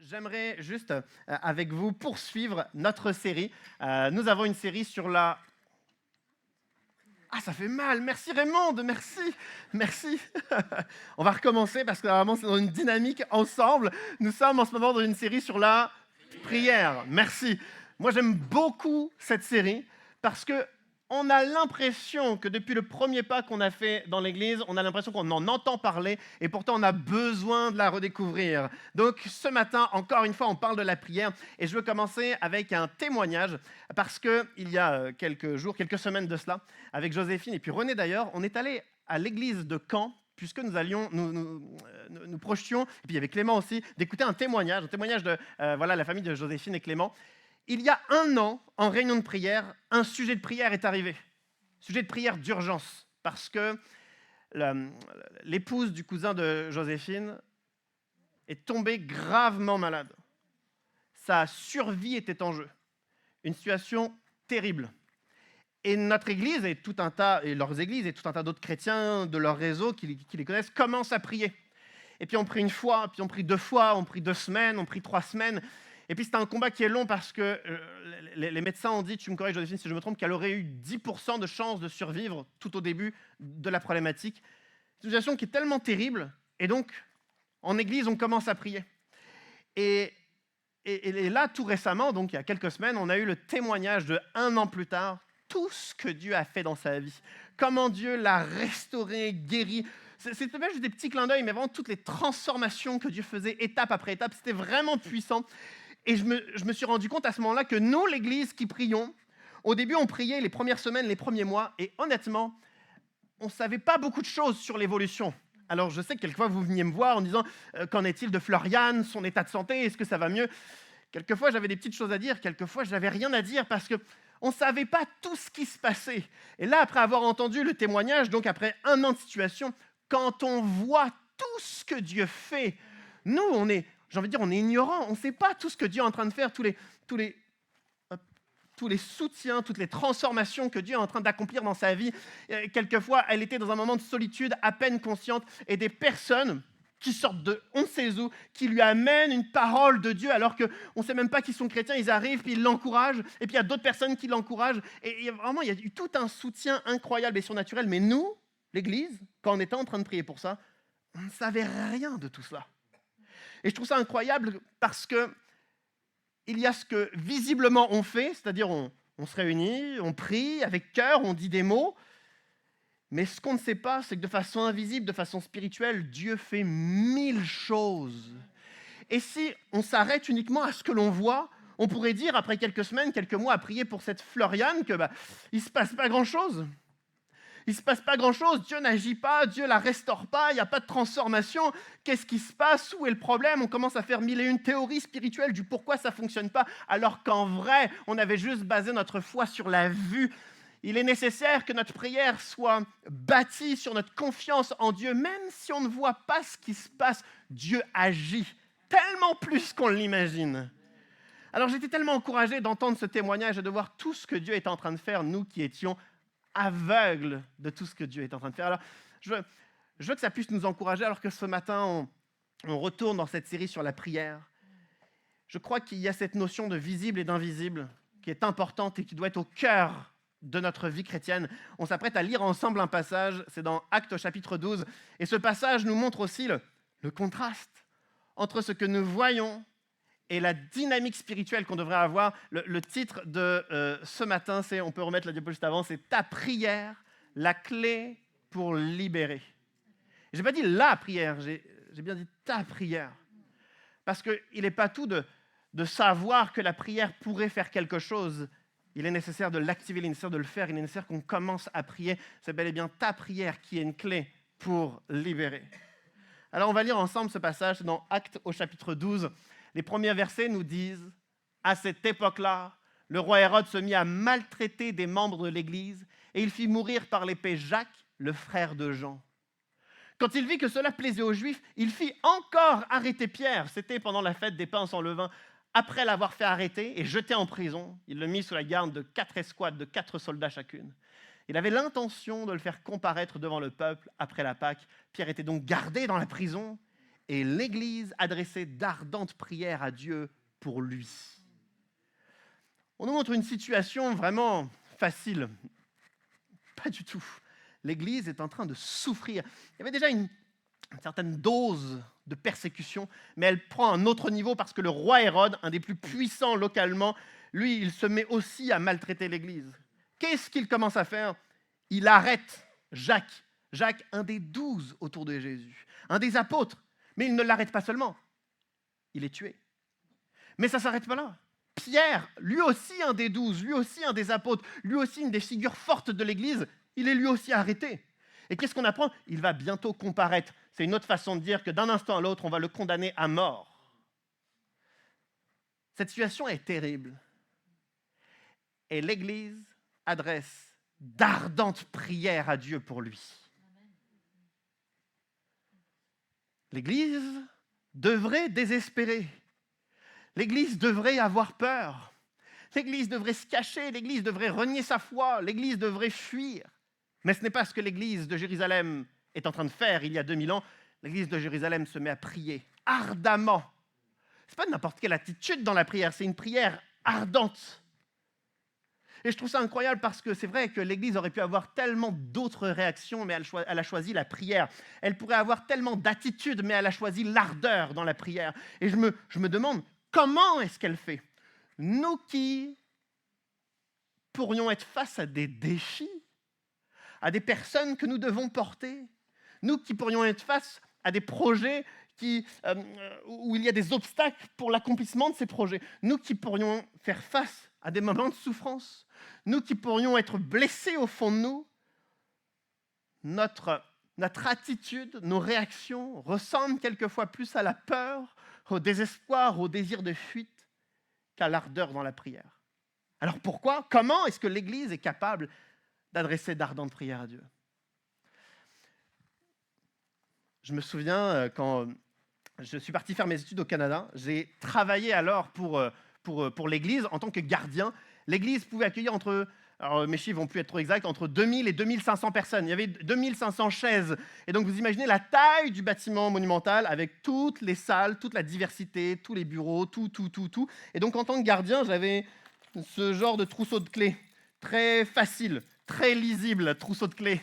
J'aimerais juste avec vous poursuivre notre série. Nous avons une série sur la... Ah, ça fait mal. Merci Raymond, merci, merci. On va recommencer parce que vraiment c'est dans une dynamique ensemble. Nous sommes en ce moment dans une série sur la prière. Merci. Moi j'aime beaucoup cette série parce que on a l'impression que depuis le premier pas qu'on a fait dans l'église, on a l'impression qu'on en entend parler et pourtant on a besoin de la redécouvrir. Donc ce matin, encore une fois, on parle de la prière et je veux commencer avec un témoignage parce qu'il y a quelques jours, quelques semaines de cela, avec Joséphine et puis René d'ailleurs, on est allé à l'église de Caen puisque nous projetions, et puis il y avait Clément aussi, d'écouter un témoignage de la famille de Joséphine et Clément. Il y a un an, en réunion de prière, un sujet de prière est arrivé. Sujet de prière d'urgence, parce que l'épouse du cousin de Joséphine est tombée gravement malade. Sa survie était en jeu. Une situation terrible. Et notre église et leurs églises et tout un tas d'autres chrétiens de leur réseau qui les connaissent commencent à prier. Et puis on prie une fois, puis on prie 2 fois, on prie 2 semaines, on prie 3 semaines. Et puis c'est un combat qui est long parce que les médecins ont dit, tu me corriges Joséphine si je me trompe, qu'elle aurait eu 10% de chances de survivre tout au début de la problématique. C'est une situation qui est tellement terrible. Et donc, en église, on commence à prier. Et là, tout récemment, donc il y a quelques semaines, on a eu le témoignage de 1 an plus tard, tout ce que Dieu a fait dans sa vie. Comment Dieu l'a restauré, guéri. C'était pas juste des petits clins d'œil, mais vraiment toutes les transformations que Dieu faisait étape après étape. C'était vraiment puissant. Et je me suis rendu compte à ce moment-là que nous, l'Église qui prions, au début, on priait les premières semaines, les premiers mois, et honnêtement, on ne savait pas beaucoup de choses sur l'évolution. Alors, je sais que quelquefois, vous veniez me voir en disant « Qu'en est-il de Floriane, son état de santé, est-ce que ça va mieux ?» Quelquefois, j'avais des petites choses à dire, quelquefois, je n'avais rien à dire parce qu'on ne savait pas tout ce qui se passait. Et là, après avoir entendu le témoignage, donc après 1 an de situation, quand on voit tout ce que Dieu fait, nous, on est ignorant, on ne sait pas tout ce que Dieu est en train de faire, tous les soutiens, toutes les transformations que Dieu est en train d'accomplir dans sa vie. Quelquefois, elle était dans un moment de solitude, à peine consciente, et des personnes qui sortent de on ne sait où, qui lui amènent une parole de Dieu, alors qu'on ne sait même pas qu'ils sont chrétiens, ils arrivent, puis ils l'encouragent, et puis il y a d'autres personnes qui l'encouragent, et il y a eu tout un soutien incroyable et surnaturel, mais nous, l'Église, quand on était en train de prier pour ça, on ne savait rien de tout cela. Et je trouve ça incroyable parce que il y a ce que visiblement on fait, c'est-à-dire on se réunit, on prie avec cœur, on dit des mots, mais ce qu'on ne sait pas, c'est que de façon invisible, de façon spirituelle, Dieu fait 1000 choses. Et si on s'arrête uniquement à ce que l'on voit, on pourrait dire, après quelques semaines, quelques mois à prier pour cette Floriane, que il ne se passe pas grand-chose. Il ne se passe pas grand-chose, Dieu n'agit pas, Dieu ne la restaure pas, il n'y a pas de transformation. Qu'est-ce qui se passe? Où est le problème? On commence à faire 1001 théories spirituelles du pourquoi ça ne fonctionne pas, alors qu'en vrai, on avait juste basé notre foi sur la vue. Il est nécessaire que notre prière soit bâtie sur notre confiance en Dieu, même si on ne voit pas ce qui se passe. Dieu agit tellement plus qu'on l'imagine. Alors j'étais tellement encouragé d'entendre ce témoignage et de voir tout ce que Dieu est en train de faire, nous qui étions aveugle de tout ce que Dieu est en train de faire. Alors, je veux que ça puisse nous encourager, alors que ce matin, on retourne dans cette série sur la prière. Je crois qu'il y a cette notion de visible et d'invisible qui est importante et qui doit être au cœur de notre vie chrétienne. On s'apprête à lire ensemble un passage, c'est dans Actes au chapitre 12, et ce passage nous montre aussi le contraste entre ce que nous voyons et la dynamique spirituelle qu'on devrait avoir. Le titre de ce matin, c'est, on peut remettre la diapo juste avant, c'est « Ta prière, la clé pour libérer ». Je n'ai pas dit « la prière », j'ai bien dit « ta prière ». Parce qu'il n'est pas tout de savoir que la prière pourrait faire quelque chose. Il est nécessaire de l'activer, il est nécessaire de le faire, il est nécessaire qu'on commence à prier. C'est bel et bien ta prière qui est une clé pour libérer. Alors on va lire ensemble ce passage, c'est dans Actes au chapitre 12. Les premiers versets nous disent « À cette époque-là, le roi Hérode se mit à maltraiter des membres de l'Église et il fit mourir par l'épée Jacques, le frère de Jean. Quand il vit que cela plaisait aux Juifs, il fit encore arrêter Pierre. C'était pendant la fête des pains sans levain. Après l'avoir fait arrêter et jeter en prison, il le mit sous la garde de 4 escouades, de 4 soldats chacune. Il avait l'intention de le faire comparaître devant le peuple après la Pâque. Pierre était donc gardé dans la prison. et l'Église adressait d'ardentes prières à Dieu pour lui. On nous montre une situation vraiment facile. Pas du tout. L'Église est en train de souffrir. Il y avait déjà une certaine dose de persécution, mais elle prend un autre niveau parce que le roi Hérode, un des plus puissants localement, lui, il se met aussi à maltraiter l'Église. Qu'est-ce qu'il commence à faire? Il arrête Jacques. Jacques, un des 12 autour de Jésus, un des apôtres. Mais il ne l'arrête pas seulement, il est tué. Mais ça ne s'arrête pas là. Pierre, lui aussi un des 12, lui aussi un des apôtres, lui aussi une des figures fortes de l'Église, il est lui aussi arrêté. Et qu'est-ce qu'on apprend? Il va bientôt comparaître. C'est une autre façon de dire que d'un instant à l'autre, on va le condamner à mort. Cette situation est terrible. Et l'Église adresse d'ardentes prières à Dieu pour lui. L'Église devrait désespérer. L'Église devrait avoir peur. L'Église devrait se cacher. L'Église devrait renier sa foi. L'Église devrait fuir. Mais ce n'est pas ce que l'Église de Jérusalem est en train de faire il y a 2000 ans. L'Église de Jérusalem se met à prier ardemment. Ce n'est pas n'importe quelle attitude dans la prière, c'est une prière ardente. Et je trouve ça incroyable parce que c'est vrai que l'Église aurait pu avoir tellement d'autres réactions, mais elle a choisi la prière. Elle pourrait avoir tellement d'attitudes, mais elle a choisi l'ardeur dans la prière. Et je me demande, comment est-ce qu'elle fait? Nous qui pourrions être face à des défis, à des personnes que nous devons porter, nous qui pourrions être face à des projets où il y a des obstacles pour l'accomplissement de ces projets, nous qui pourrions faire face à des moments de souffrance, nous qui pourrions être blessés au fond de nous, notre attitude, nos réactions ressemblent quelquefois plus à la peur, au désespoir, au désir de fuite qu'à l'ardeur dans la prière. Alors pourquoi? Comment est-ce que l'Église est capable d'adresser d'ardentes prières à Dieu? Je me souviens quand je suis parti faire mes études au Canada, j'ai travaillé alors pour l'Église en tant que gardien. L'Église pouvait accueillir alors mes chiffres vont plus être trop exacts, entre 2000 et 2500 personnes. Il y avait 2500 chaises. Et donc vous imaginez la taille du bâtiment monumental avec toutes les salles, toute la diversité, tous les bureaux, tout. Et donc en tant que gardien, j'avais ce genre de trousseau de clés, très facile, très lisible, trousseau de clés.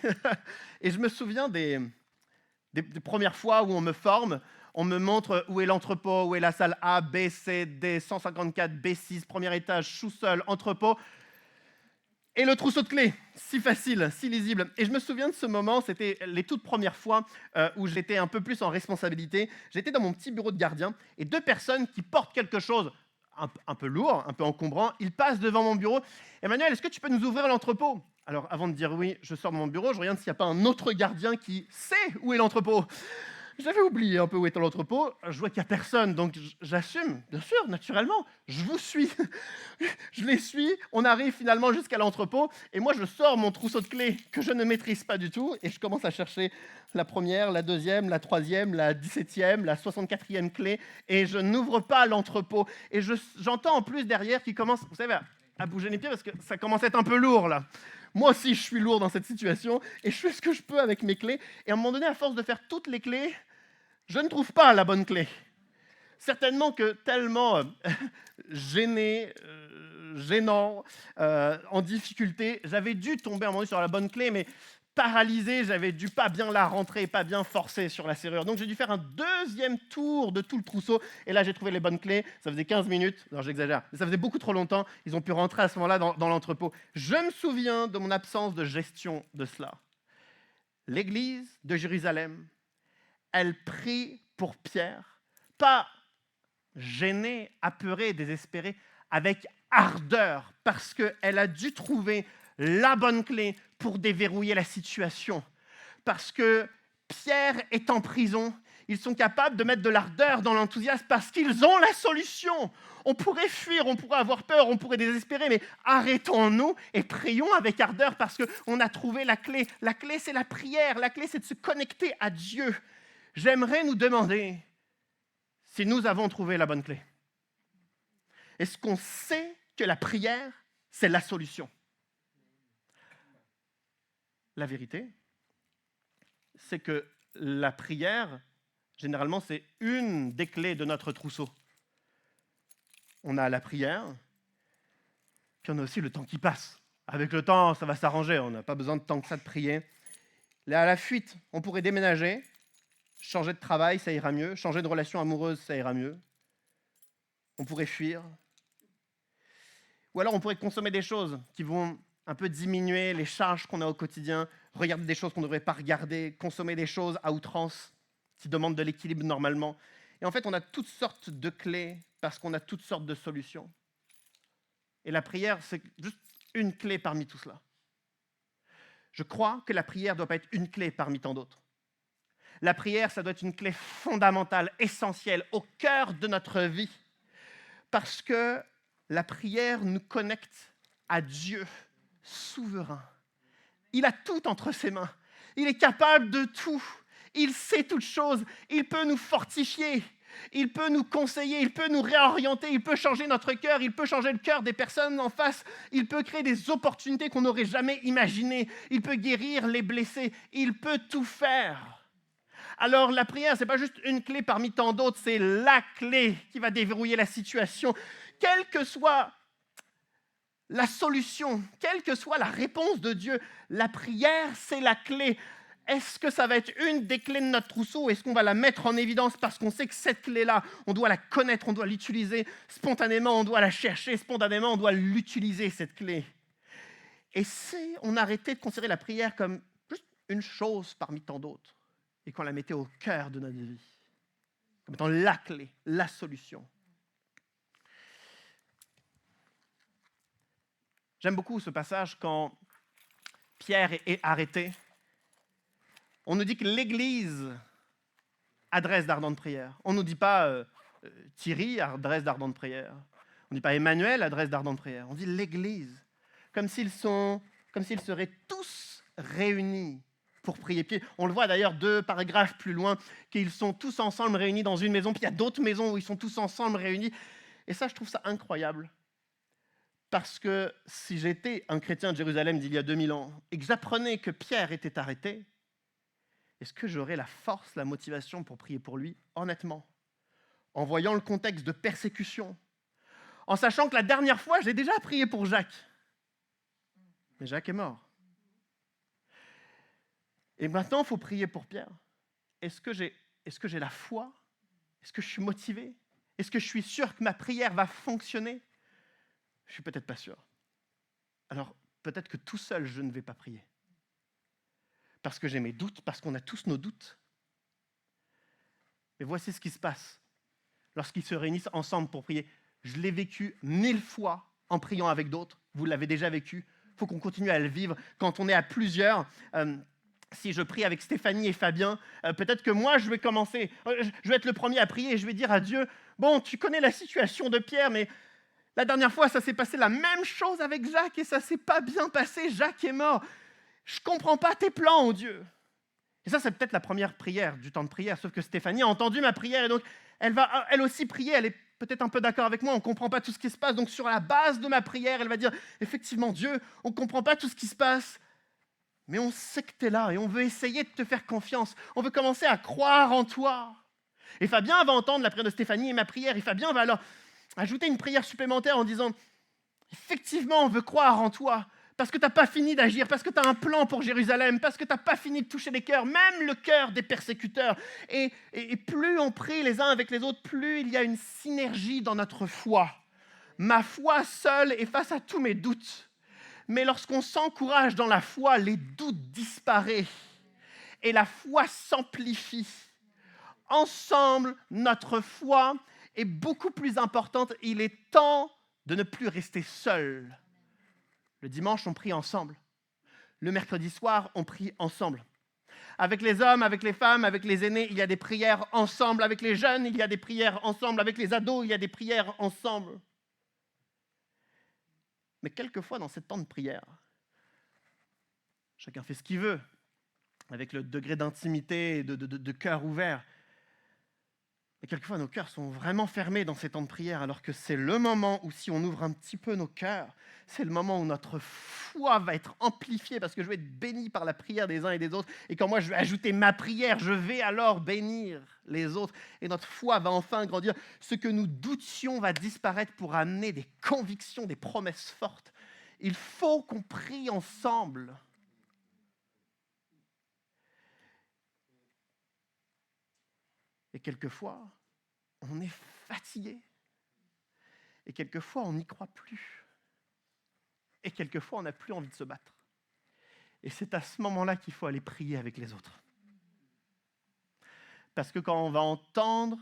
Et je me souviens des premières fois où on me forme, on me montre où est l'entrepôt, où est la salle A, B, C, D, 154, B6, premier étage, sous-sol, entrepôt. Et le trousseau de clés, si facile, si lisible. Et je me souviens de ce moment, c'était les toutes premières fois où j'étais un peu plus en responsabilité. J'étais dans mon petit bureau de gardien et deux personnes qui portent quelque chose un peu lourd, un peu encombrant, ils passent devant mon bureau. Emmanuel, est-ce que tu peux nous ouvrir l'entrepôt? Alors, avant de dire oui, je sors de mon bureau, je regarde s'il n'y a pas un autre gardien qui sait où est l'entrepôt. J'avais oublié un peu où était l'entrepôt. Je vois qu'il n'y a personne, donc j'assume, bien sûr, naturellement. Je vous suis. Je les suis. On arrive finalement jusqu'à l'entrepôt. Et moi, je sors mon trousseau de clés que je ne maîtrise pas du tout. Et je commence à chercher la première, la deuxième, la troisième, la 17e, la 64e clé. Et je n'ouvre pas l'entrepôt. Et j'entends en plus derrière qui commence, vous savez, à bouger les pieds parce que ça commence à être un peu lourd là. Moi aussi, je suis lourd dans cette situation et je fais ce que je peux avec mes clés. Et à un moment donné, à force de faire toutes les clés, je ne trouve pas la bonne clé. Certainement que tellement gêné, gênant, en difficulté, j'avais dû tomber à un moment donné sur la bonne clé, mais paralysé, j'avais dû pas bien la rentrer, pas bien forcer sur la serrure. Donc j'ai dû faire un deuxième tour de tout le trousseau. Et là, j'ai trouvé les bonnes clés. Ça faisait 15 minutes. Non, j'exagère. Mais ça faisait beaucoup trop longtemps. Ils ont pu rentrer à ce moment-là dans l'entrepôt. Je me souviens de mon absence de gestion de cela. L'église de Jérusalem, elle prie pour Pierre, pas gênée, apeurée, désespérée, avec ardeur, parce qu'elle a dû trouver la bonne clé pour déverrouiller la situation. Parce que Pierre est en prison, ils sont capables de mettre de l'ardeur dans l'enthousiasme parce qu'ils ont la solution. On pourrait fuir, on pourrait avoir peur, on pourrait désespérer, mais arrêtons-nous et prions avec ardeur parce qu'on a trouvé la clé. La clé, c'est la prière, la clé, c'est de se connecter à Dieu. J'aimerais nous demander si nous avons trouvé la bonne clé. Est-ce qu'on sait que la prière, c'est la solution? La vérité, c'est que la prière Généralement, c'est une des clés de notre trousseau. On a la prière, puis on a aussi le temps qui passe. Avec le temps, ça va s'arranger, on n'a pas besoin de tant que ça de prier. Là, à la fuite, on pourrait déménager, changer de travail, ça ira mieux, changer de relation amoureuse, ça ira mieux. On pourrait fuir. Ou alors on pourrait consommer des choses qui vont un peu diminuer les charges qu'on a au quotidien, regarder des choses qu'on ne devrait pas regarder, consommer des choses à outrance qui demandent de l'équilibre normalement. Et en fait, on a toutes sortes de clés parce qu'on a toutes sortes de solutions. Et la prière, c'est juste une clé parmi tout cela. Je crois que la prière ne doit pas être une clé parmi tant d'autres. La prière, ça doit être une clé fondamentale, essentielle, au cœur de notre vie. Parce que la prière nous connecte à Dieu, souverain. Il a tout entre ses mains. Il est capable de tout. Il sait toutes choses. Il peut nous fortifier. Il peut nous conseiller. Il peut nous réorienter. Il peut changer notre cœur. Il peut changer le cœur des personnes en face. Il peut créer des opportunités qu'on n'aurait jamais imaginées. Il peut guérir les blessés. Il peut tout faire. Alors la prière, ce n'est pas juste une clé parmi tant d'autres, c'est la clé qui va déverrouiller la situation. Quelle que soit la solution, quelle que soit la réponse de Dieu, la prière, c'est la clé. Est-ce que ça va être une des clés de notre trousseau? Est-ce qu'on va la mettre en évidence parce qu'on sait que cette clé-là, on doit la connaître, on doit l'utiliser spontanément, on doit la chercher spontanément, on doit l'utiliser, cette clé. Et si on arrêtait de considérer la prière comme juste une chose parmi tant d'autres et qu'on la mettait au cœur de notre vie, comme étant la clé, la solution. J'aime beaucoup ce passage quand Pierre est arrêté. On nous dit que l'Église adresse d'ardentes prières. On ne nous dit pas Thierry adresse d'ardentes prières. On ne dit pas Emmanuel adresse d'ardentes prières. On dit l'Église. Comme s'ils seraient tous réunis pour prier. Puis on le voit d'ailleurs 2 paragraphes plus loin, qu'ils sont tous ensemble réunis dans une maison. Puis il y a d'autres maisons où ils sont tous ensemble réunis. Et ça, je trouve ça incroyable. Parce que si j'étais un chrétien de Jérusalem d'il y a 2000 ans et que j'apprenais que Pierre était arrêté, est-ce que j'aurais la force, la motivation pour prier pour lui, honnêtement, en voyant le contexte de persécution, en sachant que la dernière fois, j'ai déjà prié pour Jacques. Mais Jacques est mort. Et maintenant, il faut prier pour Pierre. Est-ce que j'ai la foi? Est-ce que je suis motivé? Est-ce que je suis sûr que ma prière va fonctionner? Je ne suis peut-être pas sûr. Alors, peut-être que tout seul, je ne vais pas prier. Parce que j'ai mes doutes, parce qu'on a tous nos doutes. Mais voici ce qui se passe lorsqu'ils se réunissent ensemble pour prier. Je l'ai vécu 1000 fois en priant avec d'autres. Vous l'avez déjà vécu. Il faut qu'on continue à le vivre. Quand on est à plusieurs, si je prie avec Stéphanie et Fabien, peut-être que moi, je vais commencer. Je vais être le premier à prier et je vais dire à Dieu, bon, tu connais la situation de Pierre, mais la dernière fois, ça s'est passé la même chose avec Jacques et ça ne s'est pas bien passé. Jacques est mort. Je ne comprends pas tes plans, oh Dieu. Et ça, c'est peut-être la première prière du temps de prière, sauf que Stéphanie a entendu ma prière et donc elle va elle aussi prier. Elle est peut-être un peu d'accord avec moi, on ne comprend pas tout ce qui se passe. Donc sur la base de ma prière, elle va dire, effectivement, Dieu, on ne comprend pas tout ce qui se passe, mais on sait que tu es là et on veut essayer de te faire confiance. On veut commencer à croire en toi. Et Fabien va entendre la prière de Stéphanie et ma prière. Et Fabien va alors ajouter une prière supplémentaire en disant, effectivement, on veut croire en toi. Parce que tu n'as pas fini d'agir, parce que tu as un plan pour Jérusalem, parce que tu n'as pas fini de toucher les cœurs, même le cœur des persécuteurs. Et plus on prie les uns avec les autres, plus il y a une synergie dans notre foi. Ma foi seule est face à tous mes doutes. Mais lorsqu'on s'encourage dans la foi, les doutes disparaissent et la foi s'amplifie. Ensemble, notre foi est beaucoup plus importante. Il est temps de ne plus rester seul. Le dimanche, on prie ensemble. Le mercredi soir, on prie ensemble. Avec les hommes, avec les femmes, avec les aînés, il y a des prières ensemble. Avec les jeunes, il y a des prières ensemble. Avec les ados, il y a des prières ensemble. Mais quelquefois, dans ce temps de prière, chacun fait ce qu'il veut, avec le degré d'intimité et de cœur ouvert. Et quelquefois, nos cœurs sont vraiment fermés dans ces temps de prière, alors que c'est le moment où, si on ouvre un petit peu nos cœurs, c'est le moment où notre foi va être amplifiée, parce que je vais être béni par la prière des uns et des autres. Et quand moi, je vais ajouter ma prière, je vais alors bénir les autres. Et notre foi va enfin grandir. Ce que nous doutions va disparaître pour amener des convictions, des promesses fortes. Il faut qu'on prie ensemble. Et quelquefois, on est fatigué. Et quelquefois, on n'y croit plus. Et quelquefois, on n'a plus envie de se battre. Et c'est à ce moment-là qu'il faut aller prier avec les autres. Parce que quand on va entendre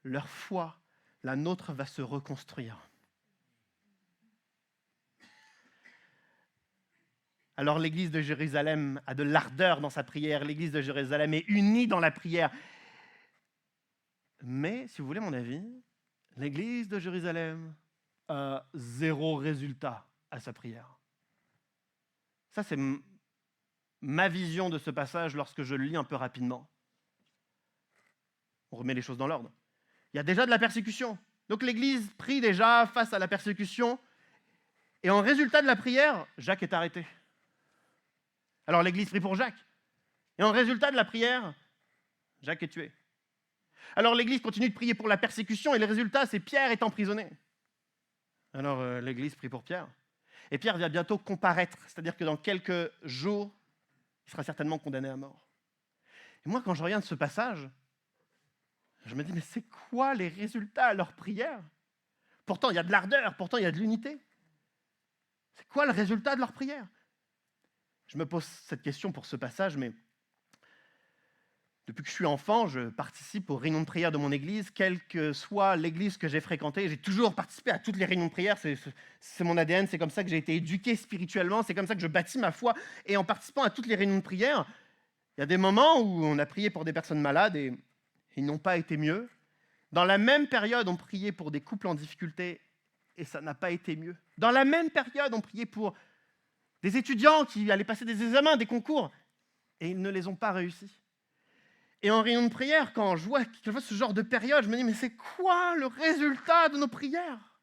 leur foi, la nôtre va se reconstruire. Alors l'église de Jérusalem a de l'ardeur dans sa prière, l'église de Jérusalem est unie dans la prière. Mais, si vous voulez mon avis, l'église de Jérusalem a zéro résultat à sa prière. Ça, c'est ma vision de ce passage lorsque je le lis un peu rapidement. On remet les choses dans l'ordre. Il y a déjà de la persécution. Donc l'église prie déjà face à la persécution. Et en résultat de la prière, Jacques est arrêté. Alors l'église prie pour Jacques. Et en résultat de la prière, Jacques est tué. Alors l'église continue de prier pour la persécution et le résultat, c'est Pierre est emprisonné. Alors l'église prie pour Pierre. Et Pierre va bientôt comparaître, c'est-à-dire que dans quelques jours, il sera certainement condamné à mort. Et moi, quand je regarde ce passage, je me dis, mais c'est quoi les résultats à leur prière? Pourtant, il y a de l'ardeur, pourtant, il y a de l'unité. C'est quoi le résultat de leur prière? Je me pose cette question pour ce passage, mais depuis que je suis enfant, je participe aux réunions de prière de mon église, quelle que soit l'église que j'ai fréquentée. J'ai toujours participé à toutes les réunions de prière, c'est mon ADN, c'est comme ça que j'ai été éduqué spirituellement, c'est comme ça que je bâtis ma foi. Et en participant à toutes les réunions de prière, il y a des moments où on a prié pour des personnes malades et ils n'ont pas été mieux. Dans la même période, on priait pour des couples en difficulté et ça n'a pas été mieux. Dans la même période, on priait pour des étudiants qui allaient passer des examens, des concours, et ils ne les ont pas réussis. Et en réunion de prière, quand je vois ce genre de période, je me dis, mais c'est quoi le résultat de nos prières?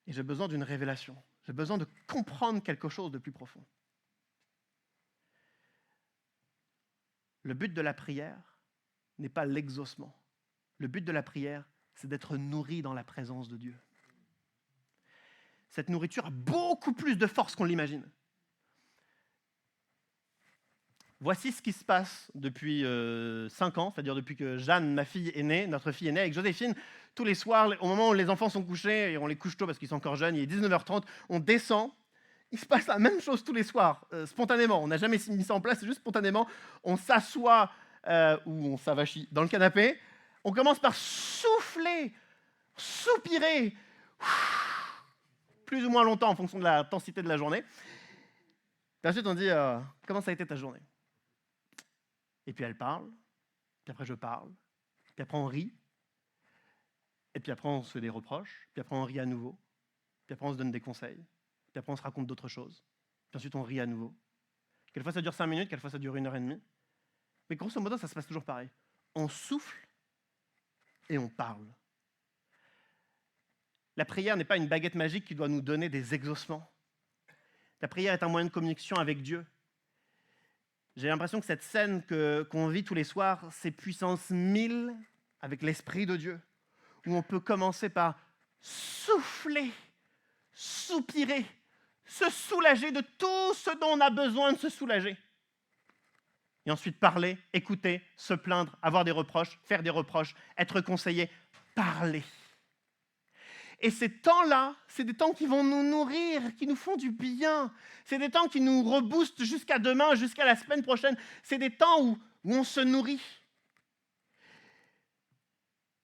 Et j'ai besoin d'une révélation. J'ai besoin de comprendre quelque chose de plus profond. Le but de la prière n'est pas l'exaucement. Le but de la prière, c'est d'être nourri dans la présence de Dieu. Cette nourriture a beaucoup plus de force qu'on l'imagine. Voici ce qui se passe depuis 5 ans, c'est-à-dire depuis que Jeanne, ma fille, est née, notre fille est née avec Joséphine. Tous les soirs, au moment où les enfants sont couchés, et on les couche tôt parce qu'ils sont encore jeunes, il est 19h30, on descend. Il se passe la même chose tous les soirs, spontanément. On n'a jamais mis ça en place, c'est juste spontanément. On s'assoit ou on s'avachit dans le canapé. On commence par souffler, soupirer, plus ou moins longtemps en fonction de l'intensité de la journée. Puis ensuite, on dit comment ça a été ta journée? Et puis elle parle, puis après je parle, puis après on rit, et puis après on se fait des reproches, puis après on rit à nouveau, puis après on se donne des conseils, puis après on se raconte d'autres choses, puis ensuite on rit à nouveau. Quelquefois ça dure 5 minutes, quelquefois ça dure 1h30, mais grosso modo ça se passe toujours pareil. On souffle et on parle. La prière n'est pas une baguette magique qui doit nous donner des exaucements. La prière est un moyen de communication avec Dieu. J'ai l'impression que cette scène qu'on vit tous les soirs, c'est puissance 1000 avec l'Esprit de Dieu, où on peut commencer par souffler, soupirer, se soulager de tout ce dont on a besoin de se soulager. Et ensuite parler, écouter, se plaindre, avoir des reproches, faire des reproches, être conseillé, parler. Et ces temps-là, c'est des temps qui vont nous nourrir, qui nous font du bien. C'est des temps qui nous reboostent jusqu'à demain, jusqu'à la semaine prochaine. C'est des temps où on se nourrit.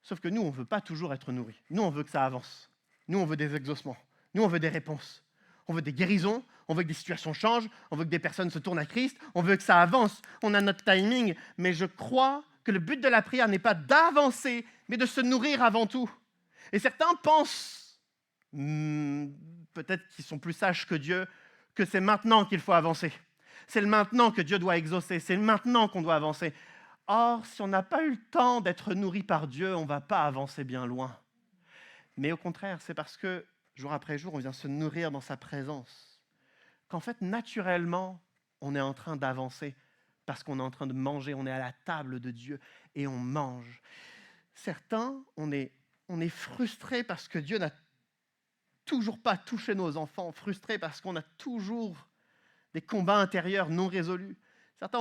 Sauf que nous, on ne veut pas toujours être nourris. Nous, on veut que ça avance. Nous, on veut des exaucements. Nous, on veut des réponses. On veut des guérisons. On veut que des situations changent. On veut que des personnes se tournent à Christ. On veut que ça avance. On a notre timing. Mais je crois que le but de la prière n'est pas d'avancer, mais de se nourrir avant tout. Et certains pensent, peut-être qu'ils sont plus sages que Dieu, que c'est maintenant qu'il faut avancer. C'est le maintenant que Dieu doit exaucer. C'est le maintenant qu'on doit avancer. Or, si on n'a pas eu le temps d'être nourri par Dieu, on ne va pas avancer bien loin. Mais au contraire, c'est parce que jour après jour, on vient se nourrir dans sa présence, qu'en fait, naturellement, on est en train d'avancer parce qu'on est en train de manger, on est à la table de Dieu et on mange. Certains, on est frustrés parce que Dieu n'a toujours pas touché nos enfants, frustrés parce qu'on a toujours des combats intérieurs non résolus. Certains,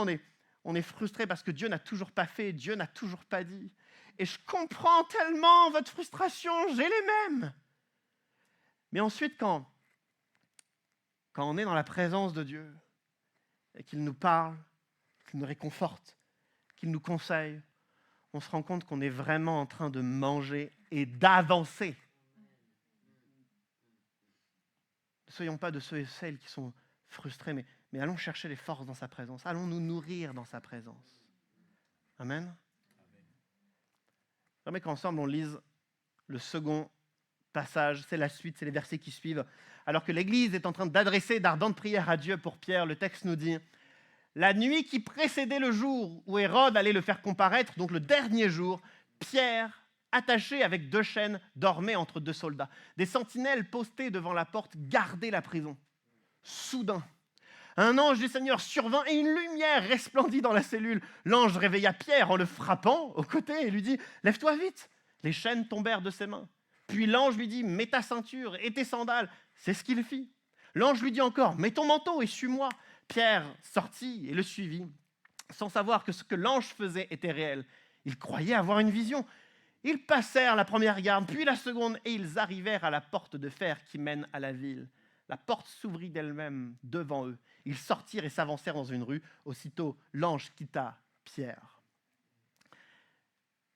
on est frustrés parce que Dieu n'a toujours pas fait, Dieu n'a toujours pas dit. Et je comprends tellement votre frustration, j'ai les mêmes. Mais ensuite, quand on est dans la présence de Dieu et qu'il nous parle, qu'il nous réconforte, qu'il nous conseille, on se rend compte qu'on est vraiment en train de manger et d'avancer. Ne soyons pas de ceux et celles qui sont frustrés, mais allons chercher les forces dans sa présence. Allons nous nourrir dans sa présence. Amen. J'aimerais qu'ensemble on lise le second passage, c'est la suite, c'est les versets qui suivent. Alors que l'Église est en train d'adresser d'ardentes prières à Dieu pour Pierre, le texte nous dit « La nuit qui précédait le jour où Hérode allait le faire comparaître, donc le dernier jour, Pierre, attaché avec 2 chaînes, dormait entre 2 soldats. Des sentinelles postées devant la porte gardaient la prison. Soudain, un ange du Seigneur survint et une lumière resplendit dans la cellule. L'ange réveilla Pierre en le frappant au côté et lui dit « Lève-toi vite !» Les chaînes tombèrent de ses mains. Puis l'ange lui dit « Mets ta ceinture et tes sandales. » C'est ce qu'il fit. L'ange lui dit encore « Mets ton manteau et suis-moi. » Pierre sortit et le suivit, sans savoir que ce que l'ange faisait était réel. Il croyait avoir une vision. Ils passèrent la première garde, puis la seconde, et ils arrivèrent à la porte de fer qui mène à la ville. La porte s'ouvrit d'elle-même devant eux. Ils sortirent et s'avancèrent dans une rue. Aussitôt, l'ange quitta Pierre.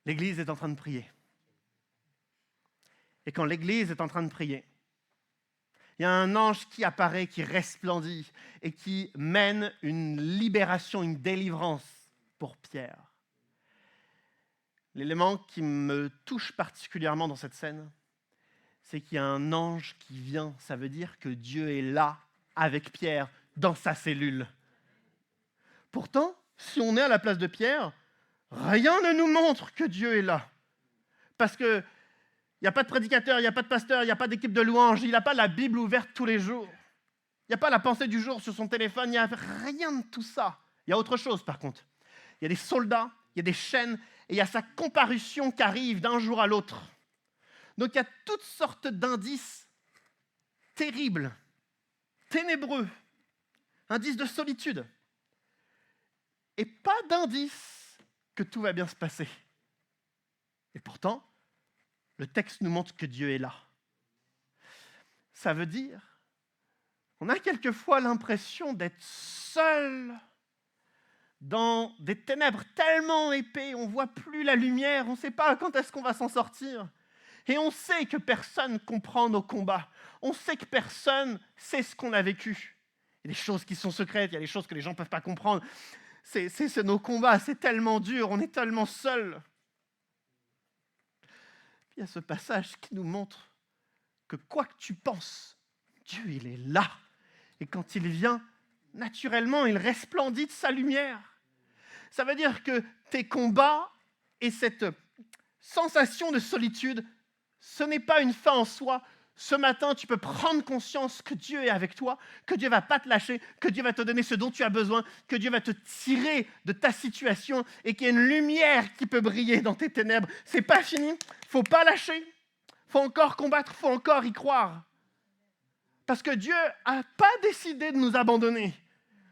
L'Église est en train de prier. Et quand l'Église est en train de prier, il y a un ange qui apparaît, qui resplendit et qui mène une libération, une délivrance pour Pierre. L'élément qui me touche particulièrement dans cette scène, c'est qu'il y a un ange qui vient. Ça veut dire que Dieu est là avec Pierre dans sa cellule. Pourtant, si on est à la place de Pierre, rien ne nous montre que Dieu est là. Parce que il n'y a pas de prédicateur, il n'y a pas de pasteur, il n'y a pas d'équipe de louange, il n'a pas la Bible ouverte tous les jours. Il n'y a pas la pensée du jour sur son téléphone, il n'y a rien de tout ça. Il y a autre chose par contre. Il y a des soldats, il y a des chaînes, et il y a sa comparution qui arrive d'un jour à l'autre. Donc il y a toutes sortes d'indices terribles, ténébreux, indices de solitude, et pas d'indices que tout va bien se passer. Et pourtant, le texte nous montre que Dieu est là. Ça veut dire qu'on a quelquefois l'impression d'être seul dans des ténèbres tellement épais, on ne voit plus la lumière, on ne sait pas quand est-ce qu'on va s'en sortir. Et on sait que personne comprend nos combats. On sait que personne sait ce qu'on a vécu. Il y a des choses qui sont secrètes, il y a des choses que les gens ne peuvent pas comprendre. C'est nos combats, c'est tellement dur, on est tellement seuls. Il y a ce passage qui nous montre que quoi que tu penses, Dieu, il est là. Et quand il vient, naturellement, il resplendit de sa lumière. Ça veut dire que tes combats et cette sensation de solitude, ce n'est pas une fin en soi. Ce matin, tu peux prendre conscience que Dieu est avec toi, que Dieu ne va pas te lâcher, que Dieu va te donner ce dont tu as besoin, que Dieu va te tirer de ta situation et qu'il y a une lumière qui peut briller dans tes ténèbres. C'est pas fini, il ne faut pas lâcher, il faut encore combattre, il faut encore y croire. Parce que Dieu n'a pas décidé de nous abandonner.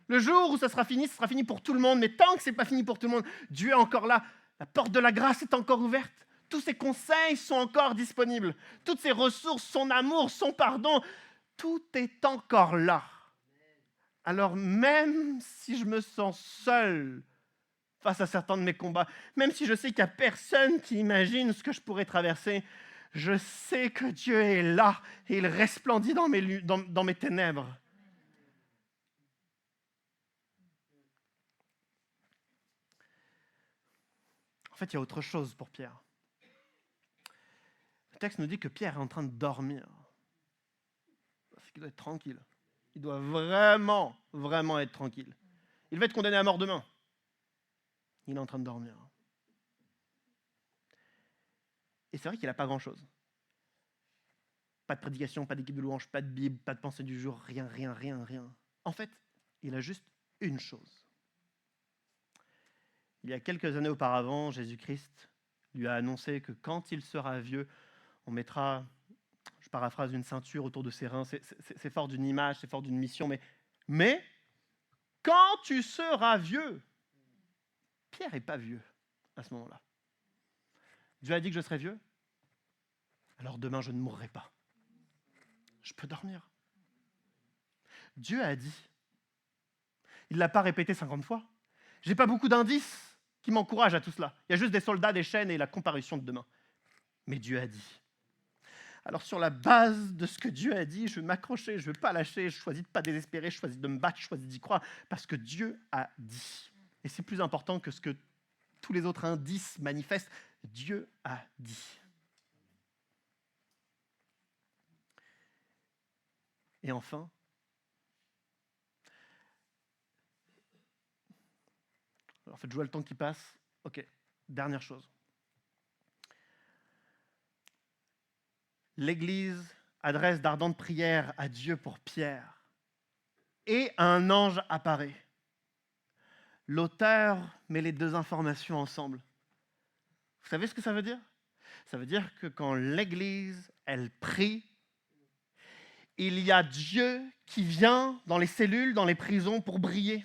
Le jour où ça sera fini pour tout le monde, mais tant que ce n'est pas fini pour tout le monde, Dieu est encore là, la porte de la grâce est encore ouverte. Tous ses conseils sont encore disponibles. Toutes ses ressources, son amour, son pardon, tout est encore là. Alors même si je me sens seul face à certains de mes combats, même si je sais qu'il n'y a personne qui imagine ce que je pourrais traverser, je sais que Dieu est là et il resplendit dans mes ténèbres. En fait, il y a autre chose pour Pierre. Le texte nous dit que Pierre est en train de dormir. C'est qu'il doit être tranquille. Il doit vraiment, vraiment être tranquille. Il va être condamné à mort demain. Il est en train de dormir. Et c'est vrai qu'il n'a pas grand-chose. Pas de prédication, pas d'équipe de louange, pas de Bible, pas de pensée du jour, rien, rien, rien, rien. En fait, il a juste une chose. Il y a quelques années auparavant, Jésus-Christ lui a annoncé que quand il sera vieux, on mettra, je paraphrase, une ceinture autour de ses reins. C'est fort d'une image, c'est fort d'une mission, mais quand tu seras vieux, Pierre n'est pas vieux à ce moment-là. Dieu a dit que je serais vieux, alors demain je ne mourrai pas. Je peux dormir. Dieu a dit. Il ne l'a pas répété 50 fois. Je n'ai pas beaucoup d'indices qui m'encouragent à tout cela. Il y a juste des soldats, des chaînes et la comparution de demain. Mais Dieu a dit. Alors sur la base de ce que Dieu a dit, je vais m'accrocher, je ne vais pas lâcher, je choisis de ne pas désespérer, je choisis de me battre, je choisis d'y croire, parce que Dieu a dit. Et c'est plus important que ce que tous les autres indices manifestent. Dieu a dit. Et enfin, en fait, je vois le temps qui passe. Ok, dernière chose. L'Église adresse d'ardentes prières à Dieu pour Pierre. Et un ange apparaît. L'auteur met les deux informations ensemble. Vous savez ce que ça veut dire? Ça veut dire que quand l'Église, elle prie, il y a Dieu qui vient dans les cellules, dans les prisons pour briller.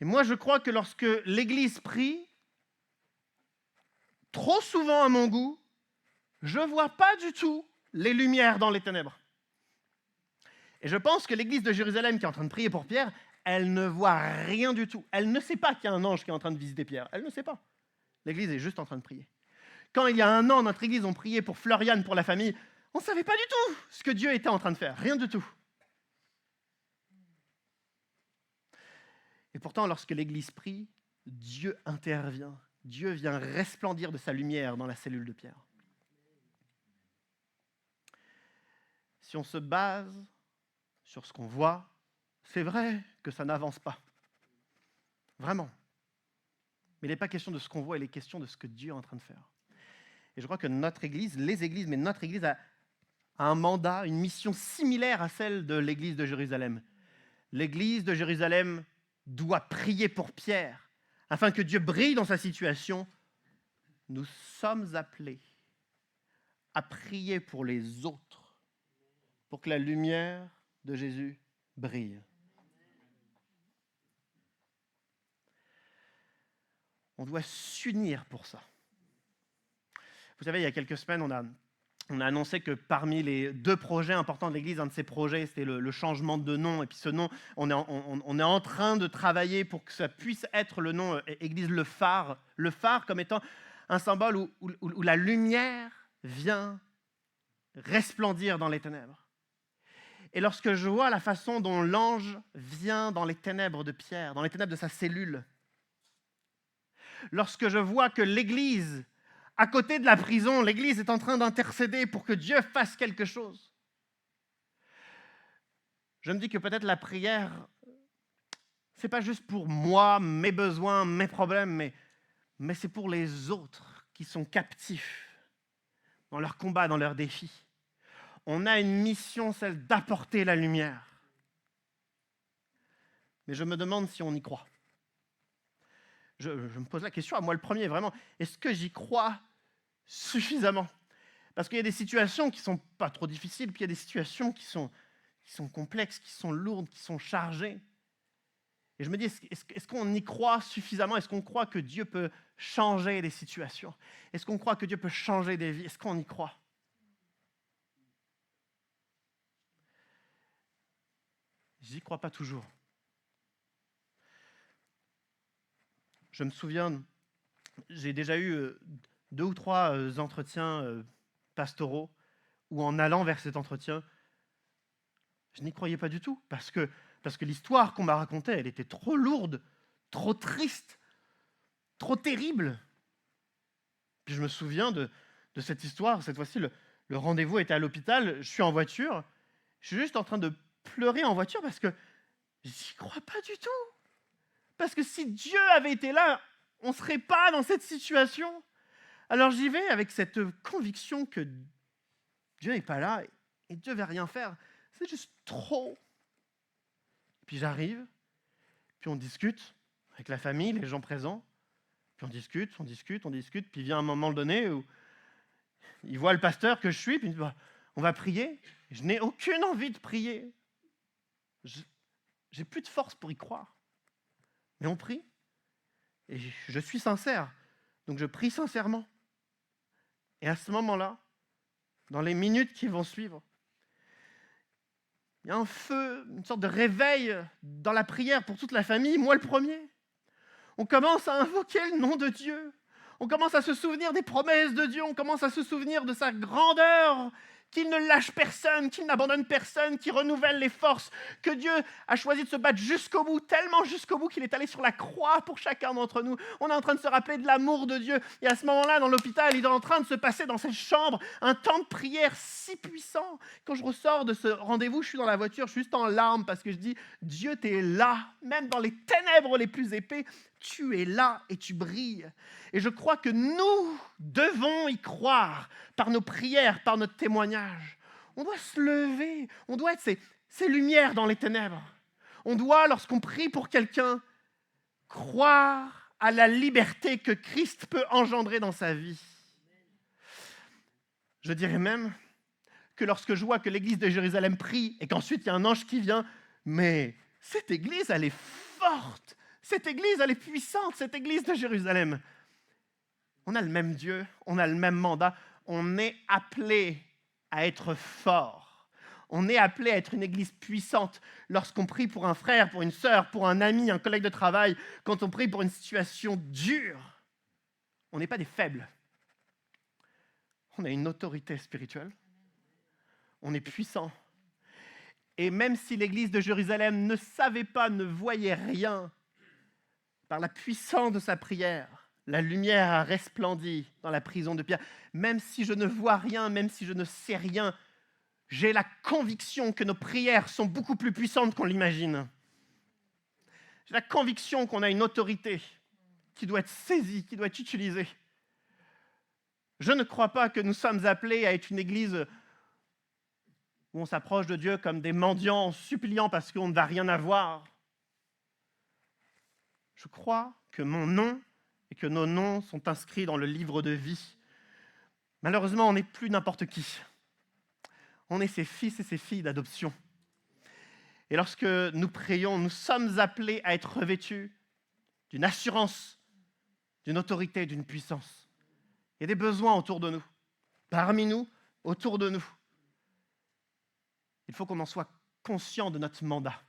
Et moi, je crois que lorsque l'Église prie, trop souvent à mon goût, je ne vois pas du tout les lumières dans les ténèbres. Et je pense que l'Église de Jérusalem qui est en train de prier pour Pierre, elle ne voit rien du tout. Elle ne sait pas qu'il y a un ange qui est en train de visiter Pierre. Elle ne sait pas. L'Église est juste en train de prier. Quand il y a un an, notre Église, on priait pour Floriane, pour la famille, on ne savait pas du tout ce que Dieu était en train de faire. Rien du tout. Et pourtant, lorsque l'Église prie, Dieu intervient. Dieu vient resplendir de sa lumière dans la cellule de Pierre. Si on se base sur ce qu'on voit, c'est vrai que ça n'avance pas. Vraiment. Mais il n'est pas question de ce qu'on voit, il est question de ce que Dieu est en train de faire. Et je crois que notre Église, les Églises, mais notre Église a un mandat, une mission similaire à celle de l'Église de Jérusalem. L'Église de Jérusalem doit prier pour Pierre, afin que Dieu brille dans sa situation. Nous sommes appelés à prier pour les autres, pour que la lumière de Jésus brille. On doit s'unir pour ça. Vous savez, il y a quelques semaines, on a annoncé que parmi les 2 projets importants de l'Église, un de ces projets, c'était le changement de nom. Et puis ce nom, on est en train de travailler pour que ça puisse être le nom Église le phare. Le phare comme étant un symbole où la lumière vient resplendir dans les ténèbres. Et lorsque je vois la façon dont l'ange vient dans les ténèbres de Pierre, dans les ténèbres de sa cellule, lorsque je vois que l'Église, à côté de la prison, l'Église est en train d'intercéder pour que Dieu fasse quelque chose, je me dis que peut-être la prière, ce n'est pas juste pour moi, mes besoins, mes problèmes, mais c'est pour les autres qui sont captifs dans leur combat, dans leurs défis. On a une mission, celle d'apporter la lumière. Mais je me demande si on y croit. Je me pose la question à moi le premier, vraiment. Est-ce que j'y crois suffisamment? Parce qu'il y a des situations qui ne sont pas trop difficiles, puis il y a des situations qui sont complexes, qui sont lourdes, qui sont chargées. Et je me dis, est-ce qu'on y croit suffisamment? Est-ce qu'on croit que Dieu peut changer des situations? Est-ce qu'on croit que Dieu peut changer des vies? Est-ce qu'on y croit? J'y crois pas toujours. Je me souviens, j'ai déjà eu 2 ou 3 entretiens pastoraux où en allant vers cet entretien, je n'y croyais pas du tout parce que l'histoire qu'on m'a racontée, elle était trop lourde, trop triste, trop terrible. Puis je me souviens de cette histoire, cette fois-ci, le rendez-vous était à l'hôpital, je suis en voiture, je suis juste en train de pleurer en voiture parce que j'y crois pas du tout. Parce que si Dieu avait été là, on ne serait pas dans cette situation. Alors j'y vais avec cette conviction que Dieu n'est pas là et Dieu ne va rien faire. C'est juste trop. Puis j'arrive, puis on discute avec la famille, les gens présents. Puis on discute. Puis vient un moment donné où il voit le pasteur que je suis, puis il dit, on va prier. Je n'ai aucune envie de prier. J'ai plus de force pour y croire. Mais on prie. Et je suis sincère. Donc je prie sincèrement. Et à ce moment-là, dans les minutes qui vont suivre, il y a un feu, une sorte de réveil dans la prière pour toute la famille, moi le premier. On commence à invoquer le nom de Dieu. On commence à se souvenir des promesses de Dieu. On commence à se souvenir de sa grandeur, qu'il ne lâche personne, qu'il n'abandonne personne, qu'il renouvelle les forces, que Dieu a choisi de se battre jusqu'au bout, tellement jusqu'au bout qu'il est allé sur la croix pour chacun d'entre nous. On est en train de se rappeler de l'amour de Dieu. Et à ce moment-là, dans l'hôpital, il est en train de se passer dans cette chambre un temps de prière si puissant. Quand je ressors de ce rendez-vous, je suis dans la voiture, je suis juste en larmes parce que je dis, Dieu, tu es là, même dans les ténèbres les plus épais, tu es là et tu brilles. Et je crois que nous devons y croire par nos prières, par notre témoignage. On doit se lever, on doit être ces lumières dans les ténèbres. On doit, lorsqu'on prie pour quelqu'un, croire à la liberté que Christ peut engendrer dans sa vie. Je dirais même que lorsque je vois que l'église de Jérusalem prie et qu'ensuite il y a un ange qui vient, mais cette église, elle est forte. Cette église, elle est puissante, cette église de Jérusalem. On a le même Dieu, on a le même mandat. On est appelé à être fort. On est appelé à être une église puissante lorsqu'on prie pour un frère, pour une sœur, pour un ami, un collègue de travail, quand on prie pour une situation dure. On n'est pas des faibles. On a une autorité spirituelle. On est puissant. Et même si l'église de Jérusalem ne savait pas, ne voyait rien, par la puissance de sa prière, la lumière a resplendi dans la prison de Pierre. Même si je ne vois rien, même si je ne sais rien, j'ai la conviction que nos prières sont beaucoup plus puissantes qu'on l'imagine. J'ai la conviction qu'on a une autorité qui doit être saisie, qui doit être utilisée. Je ne crois pas que nous sommes appelés à être une église où on s'approche de Dieu comme des mendiants suppliants parce qu'on ne va rien avoir. Je crois que mon nom et que nos noms sont inscrits dans le livre de vie. Malheureusement, on n'est plus n'importe qui. On est ses fils et ses filles d'adoption. Et lorsque nous prions, nous sommes appelés à être revêtus d'une assurance, d'une autorité, d'une puissance. Il y a des besoins autour de nous, parmi nous, autour de nous. Il faut qu'on en soit conscient de notre mandat.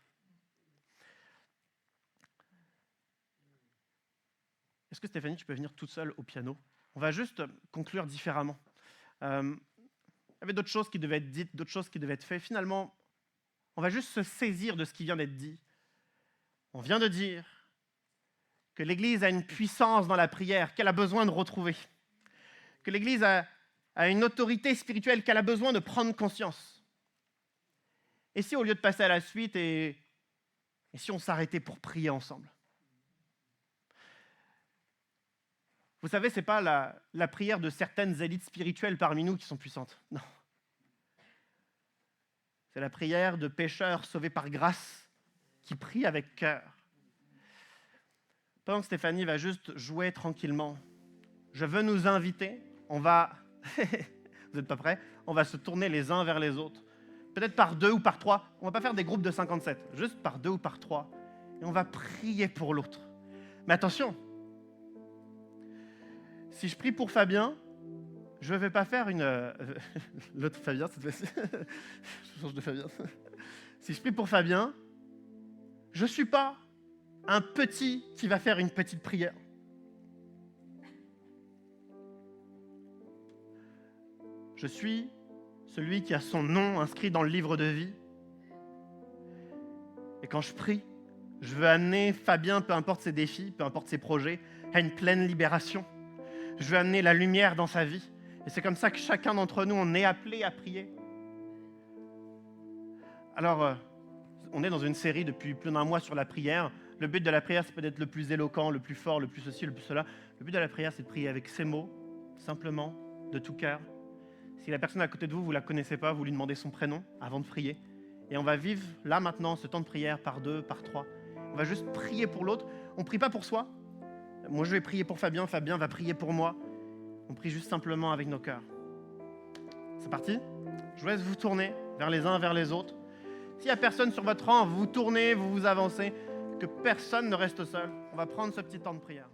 Est-ce que Stéphanie, tu peux venir toute seule au piano? On va juste conclure différemment. Il y avait d'autres choses qui devaient être dites, d'autres choses qui devaient être faites. Finalement, on va juste se saisir de ce qui vient d'être dit. On vient de dire que l'Église a une puissance dans la prière qu'elle a besoin de retrouver. Que l'Église a une autorité spirituelle qu'elle a besoin de prendre conscience. Et si au lieu de passer à la suite, et si on s'arrêtait pour prier ensemble? Vous savez, ce n'est pas la prière de certaines élites spirituelles parmi nous qui sont puissantes. Non. C'est la prière de pécheurs sauvés par grâce qui prient avec cœur. Pendant que Stéphanie va juste jouer tranquillement, je veux nous inviter, on va... Vous n'êtes pas prêts? On va se tourner les uns vers les autres. Peut-être par 2 ou par 3. On ne va pas faire des groupes de 57, juste par 2 ou par 3. Et on va prier pour l'autre. Mais attention, si je prie pour Fabien, je ne vais pas faire une... L'autre Fabien, cette fois-ci. Je change de Fabien. Si je prie pour Fabien, je ne suis pas un petit qui va faire une petite prière. Je suis celui qui a son nom inscrit dans le livre de vie. Et quand je prie, je veux amener Fabien, peu importe ses défis, peu importe ses projets, à une pleine libération. Je veux amener la lumière dans sa vie. Et c'est comme ça que chacun d'entre nous, on est appelé à prier. Alors, on est dans une série depuis plus d'1 mois sur la prière. Le but de la prière, c'est peut être le plus éloquent, le plus fort, le plus ceci, le plus cela. Le but de la prière, c'est de prier avec ces mots, simplement, de tout cœur. Si la personne à côté de vous, vous ne la connaissez pas, vous lui demandez son prénom avant de prier. Et on va vivre là maintenant ce temps de prière par 2, par 3. On va juste prier pour l'autre. On ne prie pas pour soi. Moi, je vais prier pour Fabien. Fabien va prier pour moi. On prie juste simplement avec nos cœurs. C'est parti? Je vous laisse vous tourner vers les uns, vers les autres. S'il n'y a personne sur votre rang, vous vous tournez, vous vous avancez. Que personne ne reste seul. On va prendre ce petit temps de prière.